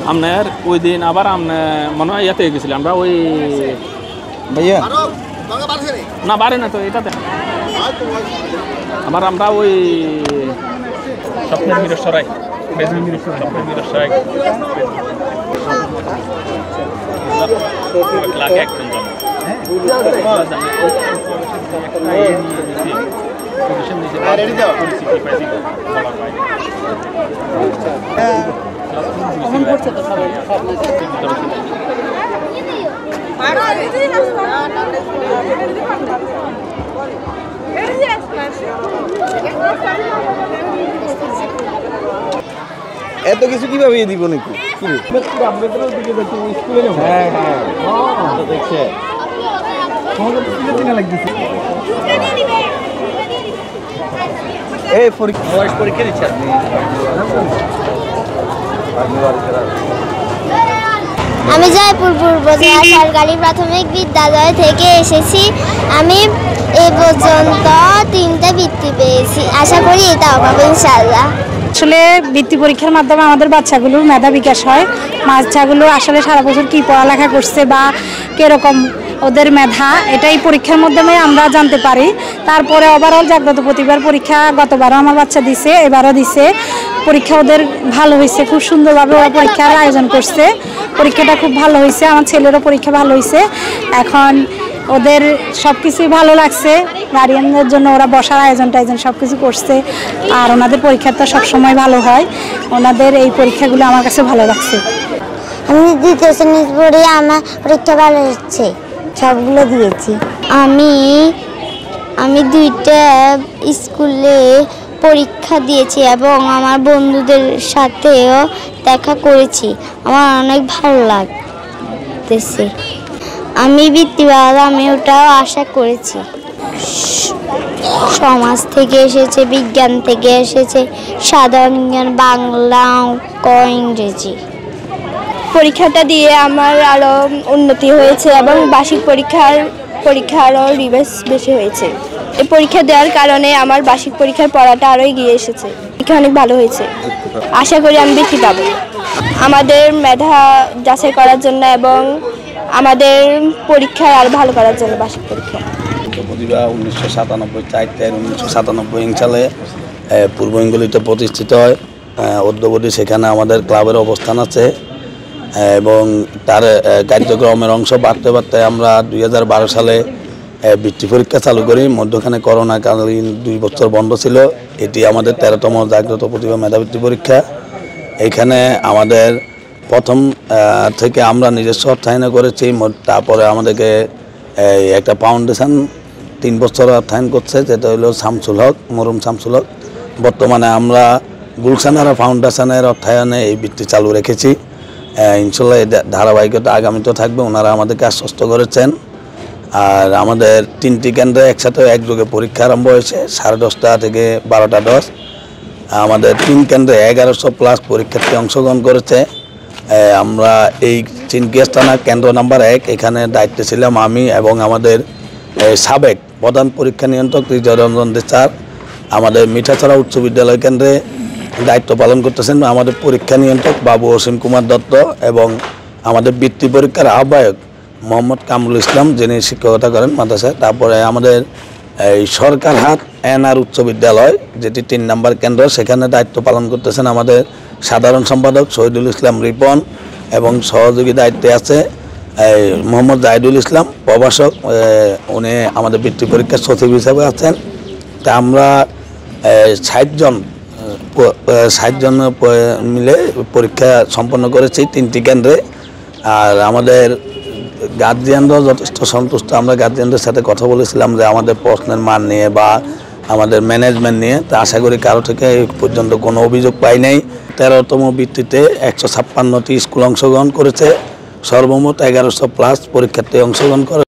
আপনার ওই দিন আবার মনে হয় ইয়াতে গেছিল আমরা ওই ভাইয়া না বাড়ে না তো এটাতে আবার আমরা ওই স্বপ্নের মিরসরাই স্বপ্নের মিরসরাই লাখ একজন এত কিছু কিভাবে দিব নাকি পরীক্ষা দিচ্ছে আমি জয়পুর পূর্ব জেলা সরকারি প্রাথমিক বিদ্যালয় থেকে এসেছি। আমি এই পর্যন্ত 3টা বৃত্তি পেয়েছি, আশা করি এটা হবে ইনশাআল্লাহ। আসলে বৃত্তি পরীক্ষার মাধ্যমে আমাদের বাচ্চাগুলোর মেধা বিকাশ হয়। বাচ্চাগুলো আসলে সারা বছর কী পড়ালেখা করছে বা কীরকম ওদের মেধা, এটাই পরীক্ষার মাধ্যমে আমরা জানতে পারি। তারপরে ওভারঅল জাগ্রত প্রতিভার পরীক্ষা গতবারও আমার বাচ্চা দিছে, এবারও দিছে। পরীক্ষা ওদের ভালো হয়েছে, খুব সুন্দরভাবে ওরা পরীক্ষার আয়োজন করছে। পরীক্ষাটা খুব ভালো হয়েছে, আমার ছেলেরও পরীক্ষা ভালো হয়েছে। এখন ওদের সব কিছুই ভালো লাগছে। গার্ডিয়ানদের জন্য ওরা বসার আয়োজন সব কিছু করছে। আর ওনাদের পরীক্ষাটা সবসময় ভালো হয়। ওনাদের এই পরীক্ষাগুলো আমার কাছে ভালো লাগছে। আমি দ্বিতীয় শ্রেণী পড়ে আমার পরীক্ষা ভালো হচ্ছে, সবগুলো দিয়েছি। আমি 2টা স্কুলে পরীক্ষা দিয়েছি এবং আমার বন্ধুদের সাথেও দেখা করেছি। আমার অনেক ভালো লাগতেছে। আমি বৃত্তি পাবো, আমি ওটাও আশা করেছি। সমাজ থেকে এসেছে, বিজ্ঞান থেকে এসেছে, সাধারণ জ্ঞান, বাংলা, অঙ্ক, ইংরেজি। পরীক্ষাটা দিয়ে আমার আরও উন্নতি হয়েছে এবং বার্ষিক পরীক্ষা আরও রিভাইজ বেশি হয়েছে। এই পরীক্ষা দেওয়ার কারণে আমার বার্ষিক পরীক্ষার পড়াটা আরও এগিয়ে এসেছে। পরীক্ষা অনেক ভালো হয়েছে, আশা করি আমি বৃত্তি পাবো। আমাদের মেধা যাচাই করার জন্য এবং আমাদের পরীক্ষা আরও ভালো করার জন্য বার্ষিক পরীক্ষা। প্রতিভা 1997 সালে পূর্ব হিঙ্গলিতে প্রতিষ্ঠিত হয়। অদ্যাবধি সেখানে আমাদের ক্লাবের অবস্থান আছে এবং তার কার্যক্রমের অংশ বাড়তে বাড়তে আমরা 2012 সালে বৃত্তি পরীক্ষা চালু করি। মধ্যখানে করোনাকালীন 2 বছর বন্ধ ছিল। এটি আমাদের 13তম জাগ্রত প্রতিভা মেধাবৃত্তি পরীক্ষা। এখানে আমাদের প্রথম থেকে আমরা নিজস্ব অর্থায়ন করেছি। তারপরে আমাদেরকে একটা ফাউন্ডেশন 3 বছর অর্থায়ন করছে, যেটা হলো শামসুল হক, মরুম শামসুল হক। বর্তমানে আমরা গুলশানারা ফাউন্ডেশনের অর্থায়নে এই বৃত্তি চালু রেখেছি। ইনশাল্লাহ এই ধারাবাহিকতা আগামীতে থাকবে, ওনারা আমাদেরকে আশ্বস্ত করেছেন। আর আমাদের 3টি কেন্দ্রে একসাথে একযোগে পরীক্ষা আরম্ভ হয়েছে 10:30 থেকে 12:10। আমাদের 3 কেন্দ্রে 1100+ পরীক্ষার্থী অংশগ্রহণ করেছে। আমরা এই চিনকিয়াস থানা কেন্দ্র নাম্বার 1 এখানে দায়িত্বে ছিলাম আমি এবং আমাদের সাবেক প্রধান পরীক্ষা নিয়ন্ত্রক বিজয় রঞ্জন দে স্যার। আমাদের মিঠাছড়া উচ্চ বিদ্যালয় কেন্দ্রে দায়িত্ব পালন করতেছেন আমাদের পরীক্ষা নিয়ন্ত্রক বাবু অসীম কুমার দত্ত এবং আমাদের বৃত্তি পরীক্ষার আহ্বায়ক মোহাম্মদ কামরুল ইসলাম, যিনি শিক্ষকতা করেন মাদ্রাসায়। তারপরে আমাদের এই সরকারহাট এনআর উচ্চ বিদ্যালয়, যেটি 3 নম্বর কেন্দ্র, সেখানে দায়িত্ব পালন করতেছেন আমাদের সাধারণ সম্পাদক শহীদুল ইসলাম রিপন এবং সহযোগী দায়িত্বে আছে মোহাম্মদ জাহিদুল ইসলাম প্রভাষক, উনি আমাদের বৃত্তি পরীক্ষার সচিব হিসাবে আছেন। তা আমরা 60 জন 60 জন মিলে পরীক্ষা সম্পন্ন করেছি 3টি কেন্দ্রে। আর আমাদের গার্জিয়ানরাও যথেষ্ট সন্তুষ্ট। আমরা গার্জিয়ানদের সাথে কথা বলেছিলাম যে আমাদের প্রশ্নের মান নিয়ে বা আমাদের ম্যানেজমেন্ট নিয়ে, তা আশা করি কারো থেকে এই পর্যন্ত কোনো অভিযোগ পাই নাই। 13তম বৃত্তিতে 156টি স্কুল অংশগ্রহণ করেছে, সর্বমোট 1100+ পরীক্ষার্থী অংশগ্রহণ করে।